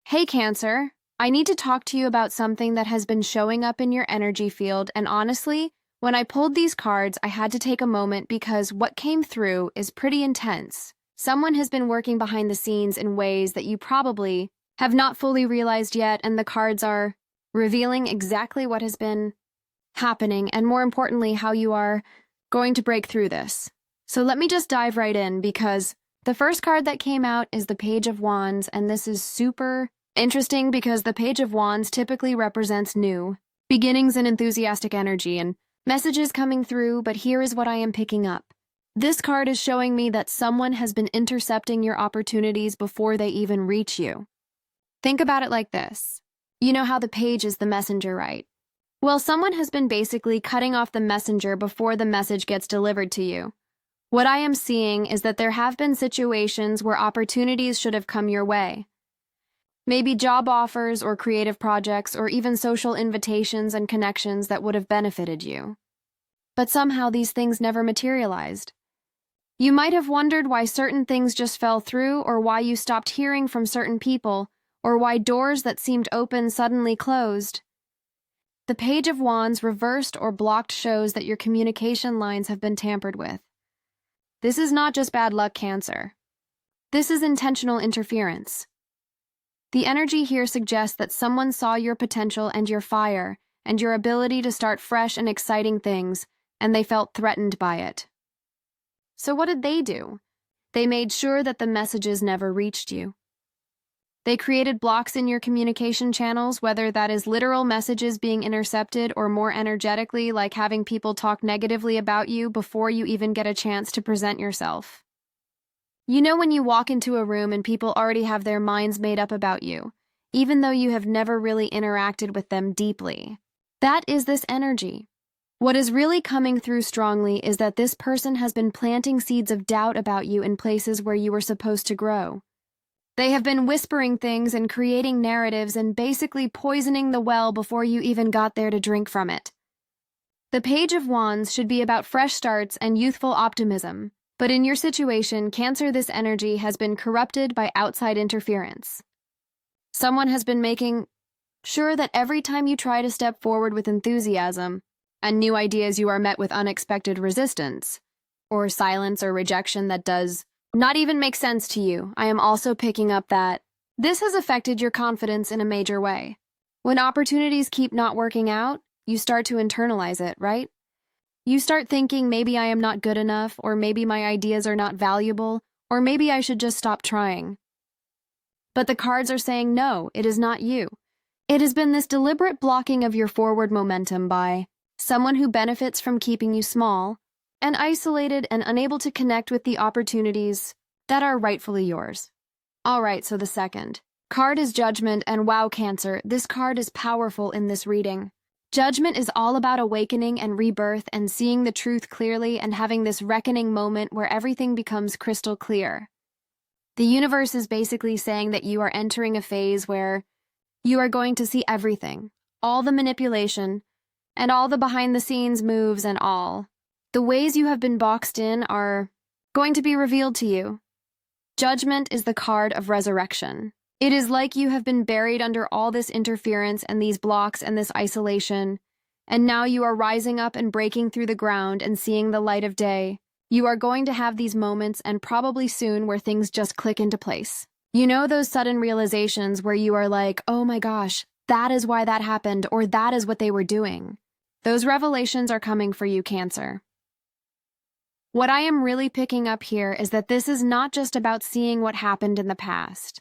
Hey Cancer, I need to talk to you about something that has been showing up in your energy field, and honestly, when I pulled these cards, I had to take a moment because what came through is pretty intense. Someone has been working behind the scenes in ways that you probably have not fully realized yet, and the cards are revealing exactly what has been happening, and more importantly, how you are going to break through this. So let me just dive right in because the first card that came out is the Page of Wands, and this is super interesting because the Page of Wands typically represents new beginnings and enthusiastic energy and messages coming through, but here is what I am picking up. This card is showing me that someone has been intercepting your opportunities before they even reach you. Think about it like this. You know how the page is the messenger, right? Well, someone has been basically cutting off the messenger before the message gets delivered to you. What I am seeing is that there have been situations where opportunities should have come your way. Maybe job offers or creative projects or even social invitations and connections that would have benefited you. But somehow these things never materialized. You might have wondered why certain things just fell through, or why you stopped hearing from certain people, or why doors that seemed open suddenly closed. The Page of Wands reversed or blocked shows that your communication lines have been tampered with. This is not just bad luck, Cancer. This is intentional interference. The energy here suggests that someone saw your potential and your fire and your ability to start fresh and exciting things, and they felt threatened by it. So what did they do? They made sure that the messages never reached you. They created blocks in your communication channels, whether that is literal messages being intercepted or more energetically, like having people talk negatively about you before you even get a chance to present yourself. You know when you walk into a room and people already have their minds made up about you, even though you have never really interacted with them deeply. That is this energy. What is really coming through strongly is that this person has been planting seeds of doubt about you in places where you were supposed to grow. They have been whispering things and creating narratives and basically poisoning the well before you even got there to drink from it. The Page of Wands should be about fresh starts and youthful optimism, but in your situation, Cancer, this energy has been corrupted by outside interference. Someone has been making sure that every time you try to step forward with enthusiasm and new ideas, you are met with unexpected resistance, or silence or rejection that does not even make sense to you. I am also picking up that this has affected your confidence in a major way. When opportunities keep not working out, you start to internalize it, right? You start thinking, maybe I am not good enough, or maybe my ideas are not valuable, or maybe I should just stop trying. But the cards are saying no, it is not you. It has been this deliberate blocking of your forward momentum by someone who benefits from keeping you small and isolated and unable to connect with the opportunities that are rightfully yours. All right, so the second card is Judgment, and wow, Cancer, this card is powerful in this reading. Judgment is all about awakening and rebirth and seeing the truth clearly and having this reckoning moment where everything becomes crystal clear. The universe is basically saying that you are entering a phase where you are going to see everything, all the manipulation, and all the behind-the-scenes moves, and all the ways you have been boxed in are going to be revealed to you. Judgment is the card of resurrection. It is like you have been buried under all this interference and these blocks and this isolation, and now you are rising up and breaking through the ground and seeing the light of day. You are going to have these moments, and probably soon, where things just click into place. You know those sudden realizations where you are like, oh my gosh, that is why that happened, or that is what they were doing. Those revelations are coming for you, Cancer. What I am really picking up here is that this is not just about seeing what happened in the past.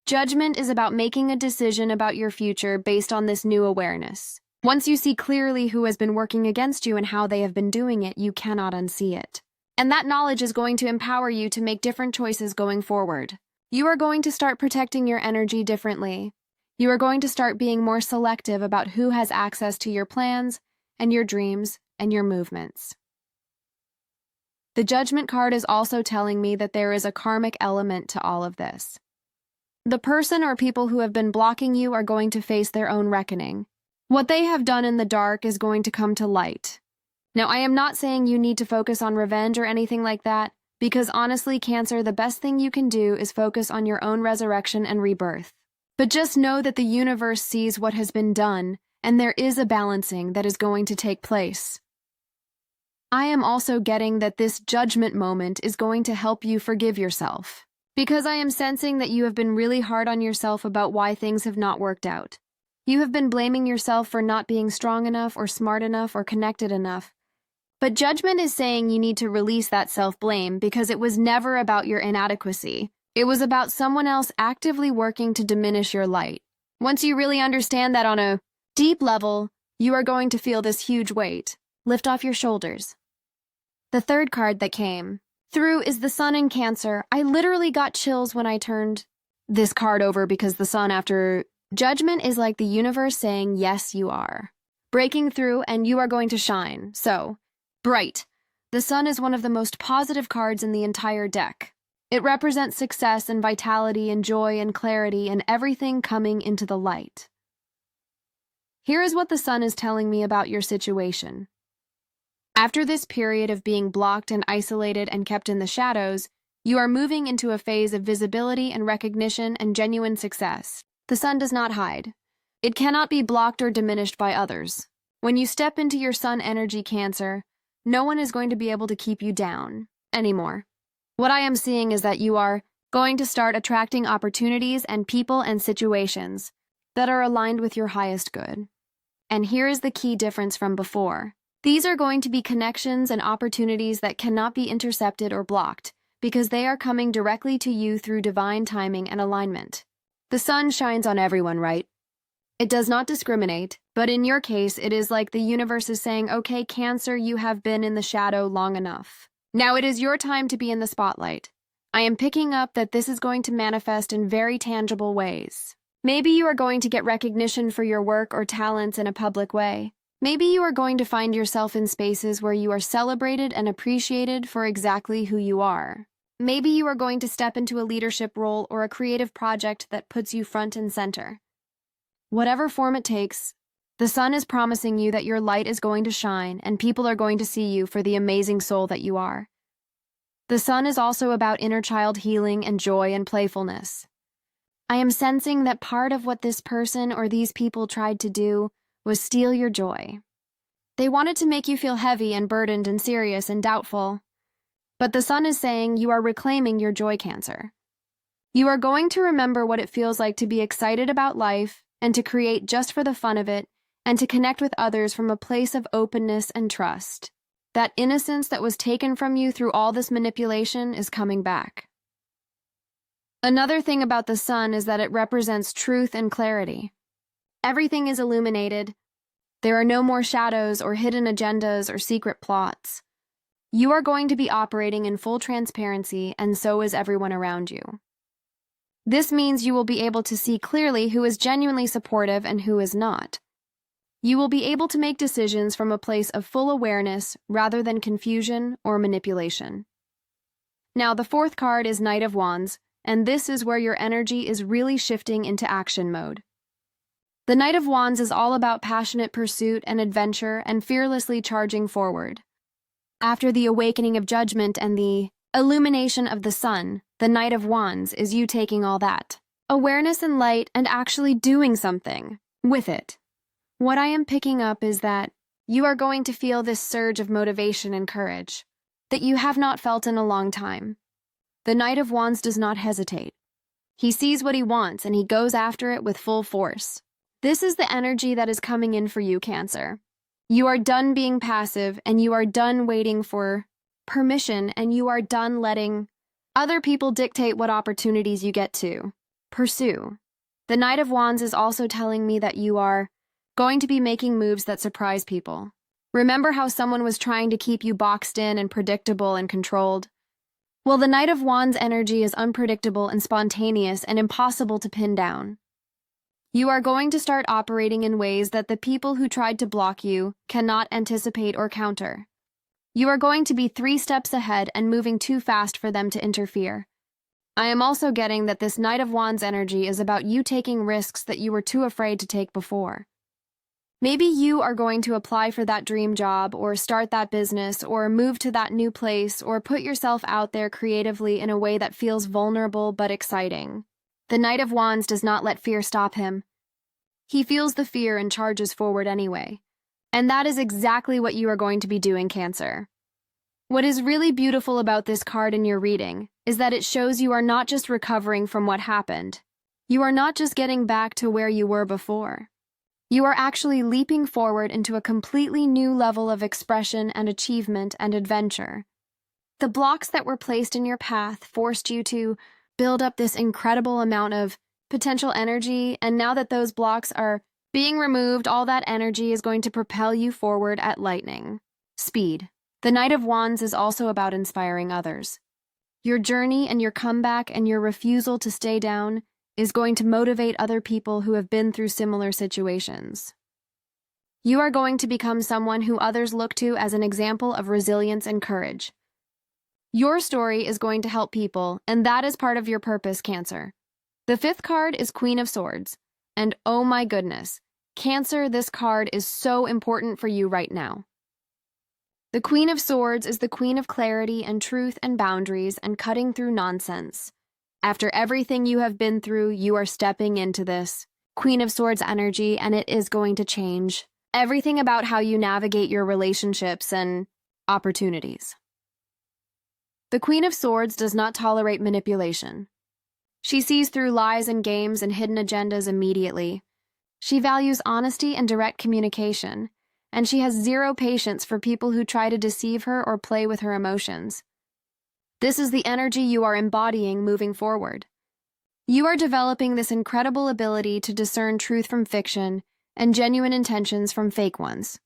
Judgment is about making a decision about your future based on this new awareness. Once you see clearly who has been working against you and how they have been doing it, you cannot unsee it. And that knowledge is going to empower you to make different choices going forward. You are going to start protecting your energy differently. You are going to start being more selective about who has access to your plans and your dreams and your movements. The Judgment card is also telling me that there is a karmic element to all of this. The person or people who have been blocking you are going to face their own reckoning. What they have done in the dark is going to come to light. Now, I am not saying you need to focus on revenge or anything like that, because honestly, Cancer, the best thing you can do is focus on your own resurrection and rebirth. But just know that the universe sees what has been done, and there is a balancing that is going to take place. I am also getting that this judgment moment is going to help you forgive yourself, because I am sensing that you have been really hard on yourself about why things have not worked out. You have been blaming yourself for not being strong enough or smart enough or connected enough. But judgment is saying you need to release that self-blame because it was never about your inadequacy. It was about someone else actively working to diminish your light. Once you really understand that on a deep level, you are going to feel this huge weight lift off your shoulders. The third card that came through is the Sun in Cancer. I literally got chills when I turned this card over because the Sun after Judgment is like the universe saying, yes, you are breaking through and you are going to shine. So, bright. The Sun is one of the most positive cards in the entire deck. It represents success and vitality and joy and clarity and everything coming into the light. Here is what the Sun is telling me about your situation. After this period of being blocked and isolated and kept in the shadows, you are moving into a phase of visibility and recognition and genuine success. The Sun does not hide. It cannot be blocked or diminished by others. When you step into your Sun energy, Cancer, no one is going to be able to keep you down anymore. What I am seeing is that you are going to start attracting opportunities and people and situations that are aligned with your highest good. And here is the key difference from before. These are going to be connections and opportunities that cannot be intercepted or blocked because they are coming directly to you through divine timing and alignment. The Sun shines on everyone, right? It does not discriminate, but in your case, it is like the universe is saying, okay, Cancer, you have been in the shadow long enough. Now it is your time to be in the spotlight. I am picking up that this is going to manifest in very tangible ways. Maybe you are going to get recognition for your work or talents in a public way. Maybe you are going to find yourself in spaces where you are celebrated and appreciated for exactly who you are. Maybe you are going to step into a leadership role or a creative project that puts you front and center. Whatever form it takes, the Sun is promising you that your light is going to shine and people are going to see you for the amazing soul that you are. The Sun is also about inner child healing and joy and playfulness. I am sensing that part of what this person or these people tried to do was steal your joy. They wanted to make you feel heavy and burdened and serious and doubtful. But the Sun is saying you are reclaiming your joy, Cancer. You are going to remember what it feels like to be excited about life and to create just for the fun of it and to connect with others from a place of openness and trust. That innocence that was taken from you through all this manipulation is coming back. Another thing about the Sun is that it represents truth and clarity. Everything is illuminated. There are no more shadows or hidden agendas or secret plots. You are going to be operating in full transparency, and so is everyone around you. This means you will be able to see clearly who is genuinely supportive and who is not. You will be able to make decisions from a place of full awareness rather than confusion or manipulation. Now, the fourth card is Knight of Wands, and this is where your energy is really shifting into action mode. The Knight of Wands is all about passionate pursuit and adventure and fearlessly charging forward. After the awakening of Judgment and the illumination of the Sun, the Knight of Wands is you taking all that awareness and light and actually doing something with it. What I am picking up is that you are going to feel this surge of motivation and courage that you have not felt in a long time. The Knight of Wands does not hesitate. He sees what he wants and he goes after it with full force. This is the energy that is coming in for you, Cancer. You are done being passive and you are done waiting for permission and you are done letting other people dictate what opportunities you get to pursue. The Knight of Wands is also telling me that you are going to be making moves that surprise people. Remember how someone was trying to keep you boxed in and predictable and controlled? Well, the Knight of Wands energy is unpredictable and spontaneous and impossible to pin down. You are going to start operating in ways that the people who tried to block you cannot anticipate or counter. You are going to be 3 steps ahead and moving too fast for them to interfere. I am also getting that this Knight of Wands energy is about you taking risks that you were too afraid to take before. Maybe you are going to apply for that dream job or start that business or move to that new place or put yourself out there creatively in a way that feels vulnerable but exciting. The Knight of Wands does not let fear stop him. He feels the fear and charges forward anyway. And that is exactly what you are going to be doing, Cancer. What is really beautiful about this card in your reading is that it shows you are not just recovering from what happened. You are not just getting back to where you were before. You are actually leaping forward into a completely new level of expression and achievement and adventure. The blocks that were placed in your path forced you to build up this incredible amount of potential energy, and now that those blocks are being removed, all that energy is going to propel you forward at lightning speed. The Knight of Wands is also about inspiring others. Your journey and your comeback and your refusal to stay down is going to motivate other people who have been through similar situations. You are going to become someone who others look to as an example of resilience and courage. Your story is going to help people, and that is part of your purpose, Cancer. The fifth card is Queen of Swords, and oh my goodness, Cancer, this card is so important for you right now. The Queen of Swords is the queen of clarity and truth and boundaries and cutting through nonsense. After everything you have been through, you are stepping into this Queen of Swords energy, and it is going to change everything about how you navigate your relationships and opportunities. The Queen of Swords does not tolerate manipulation. She sees through lies and games and hidden agendas immediately. She values honesty and direct communication, and she has zero patience for people who try to deceive her or play with her emotions. This is the energy you are embodying moving forward. You are developing this incredible ability to discern truth from fiction and genuine intentions from fake ones.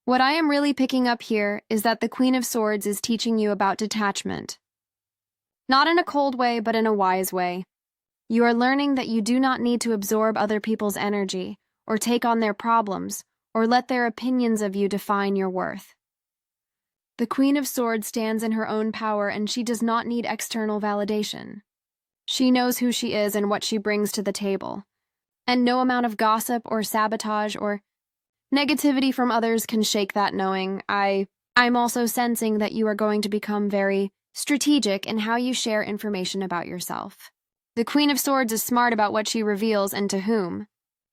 What I am really picking up here is that the Queen of Swords is teaching you about detachment. Not in a cold way, but in a wise way. You are learning that you do not need to absorb other people's energy, or take on their problems, or let their opinions of you define your worth. The Queen of Swords stands in her own power, and she does not need external validation. She knows who she is and what she brings to the table, and no amount of gossip or sabotage or negativity from others can shake that knowing. I'm also sensing that you are going to become very strategic in how you share information about yourself. The Queen of Swords is smart about what she reveals and to whom.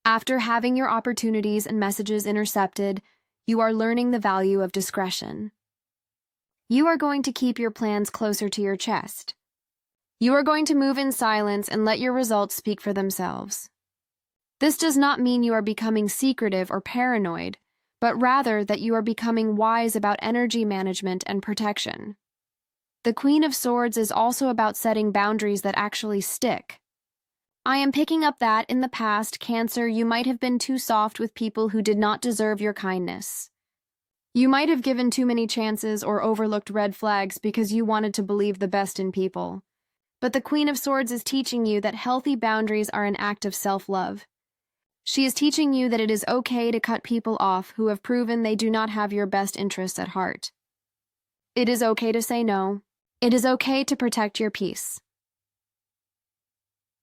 After having your opportunities and messages intercepted, you are learning the value of discretion. You are going to keep your plans closer to your chest. You are going to move in silence and let your results speak for themselves. This does not mean you are becoming secretive or paranoid, but rather that you are becoming wise about energy management and protection. The Queen of Swords is also about setting boundaries that actually stick. I am picking up that, in the past, Cancer, you might have been too soft with people who did not deserve your kindness. You might have given too many chances or overlooked red flags because you wanted to believe the best in people. But the Queen of Swords is teaching you that healthy boundaries are an act of self-love. She is teaching you that it is okay to cut people off who have proven they do not have your best interests at heart. It is okay to say no. It is okay to protect your peace.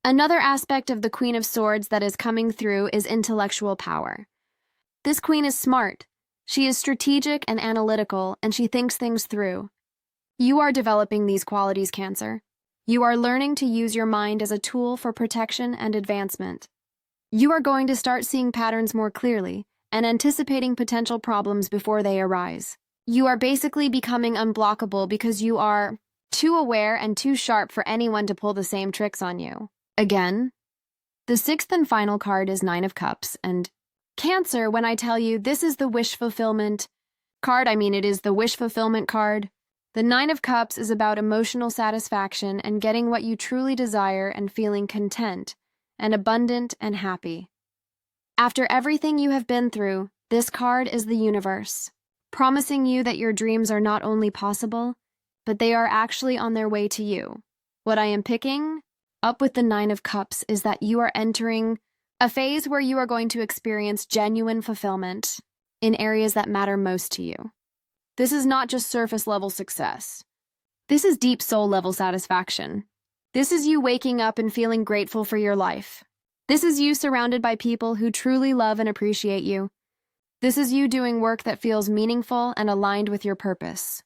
Another aspect of the Queen of Swords that is coming through is intellectual power. This queen is smart. She is strategic and analytical, and she thinks things through. You are developing these qualities, Cancer. You are learning to use your mind as a tool for protection and advancement. You are going to start seeing patterns more clearly and anticipating potential problems before they arise. You are basically becoming unblockable because you are too aware and too sharp for anyone to pull the same tricks on you. Again, the sixth and final card is Nine of Cups, and Cancer, when I tell you this is the wish fulfillment card, it is the wish fulfillment card. The Nine of Cups is about emotional satisfaction and getting what you truly desire and feeling content and abundant and happy. After everything you have been through, this card is the universe, promising you that your dreams are not only possible, but they are actually on their way to you. What I am picking up with the Nine of Cups is that you are entering a phase where you are going to experience genuine fulfillment in areas that matter most to you. This is not just surface-level success. This is deep soul-level satisfaction. This is you waking up and feeling grateful for your life. This is you surrounded by people who truly love and appreciate you. This is you doing work that feels meaningful and aligned with your purpose.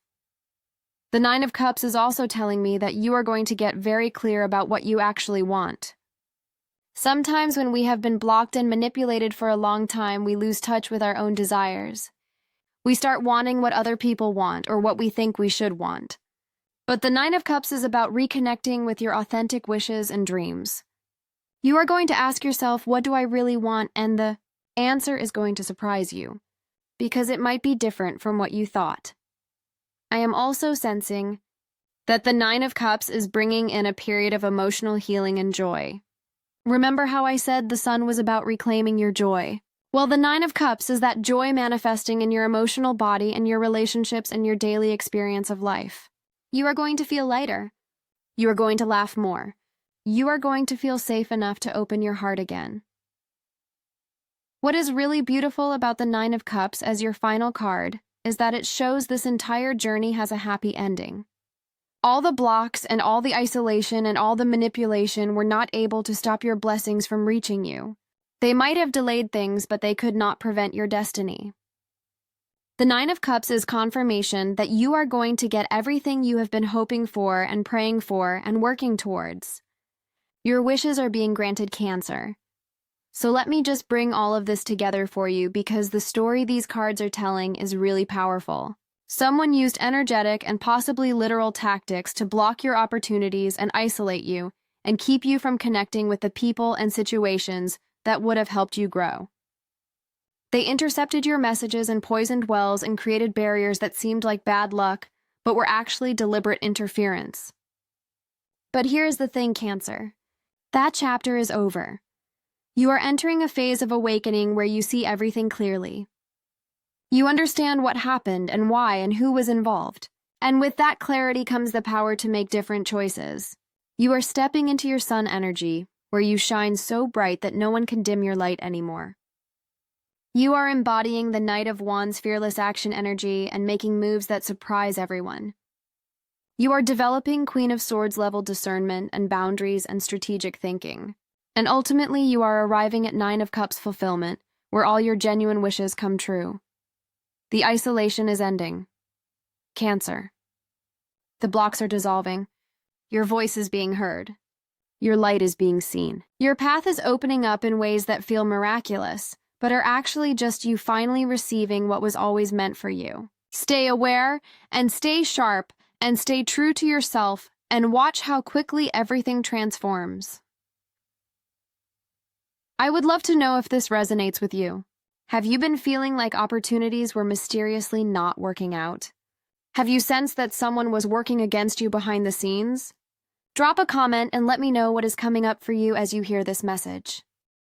The Nine of Cups is also telling me that you are going to get very clear about what you actually want. Sometimes when we have been blocked and manipulated for a long time, we lose touch with our own desires. We start wanting what other people want or what we think we should want. But the Nine of Cups is about reconnecting with your authentic wishes and dreams. You are going to ask yourself, what do I really want? And the answer is going to surprise you, because it might be different from what you thought. I am also sensing that the Nine of Cups is bringing in a period of emotional healing and joy. Remember how I said the sun was about reclaiming your joy? Well, the Nine of Cups is that joy manifesting in your emotional body and your relationships and your daily experience of life. You are going to feel lighter. You are going to laugh more. You are going to feel safe enough to open your heart again. What is really beautiful about the Nine of Cups as your final card is that it shows this entire journey has a happy ending. All the blocks and all the isolation and all the manipulation were not able to stop your blessings from reaching you. They might have delayed things, but they could not prevent your destiny. The Nine of Cups is confirmation that you are going to get everything you have been hoping for and praying for and working towards. Your wishes are being granted, Cancer. So let me just bring all of this together for you, because the story these cards are telling is really powerful. Someone used energetic and possibly literal tactics to block your opportunities and isolate you and keep you from connecting with the people and situations that would have helped you grow. They intercepted your messages and poisoned wells and created barriers that seemed like bad luck, but were actually deliberate interference. But here's the thing, Cancer. That chapter is over. You are entering a phase of awakening where you see everything clearly. You understand what happened and why and who was involved. And with that clarity comes the power to make different choices. You are stepping into your sun energy, where you shine so bright that no one can dim your light anymore. You are embodying the Knight of Wands' fearless action energy and making moves that surprise everyone. You are developing Queen of Swords level discernment and boundaries and strategic thinking. And ultimately, you are arriving at Nine of Cups fulfillment, where all your genuine wishes come true. The isolation is ending. Cancer. The blocks are dissolving. Your voice is being heard. Your light is being seen. Your path is opening up in ways that feel miraculous, but are actually just you finally receiving what was always meant for you. Stay aware and stay sharp and stay true to yourself and watch how quickly everything transforms. I would love to know if this resonates with you. Have you been feeling like opportunities were mysteriously not working out? Have you sensed that someone was working against you behind the scenes? Drop a comment and let me know what is coming up for you as you hear this message.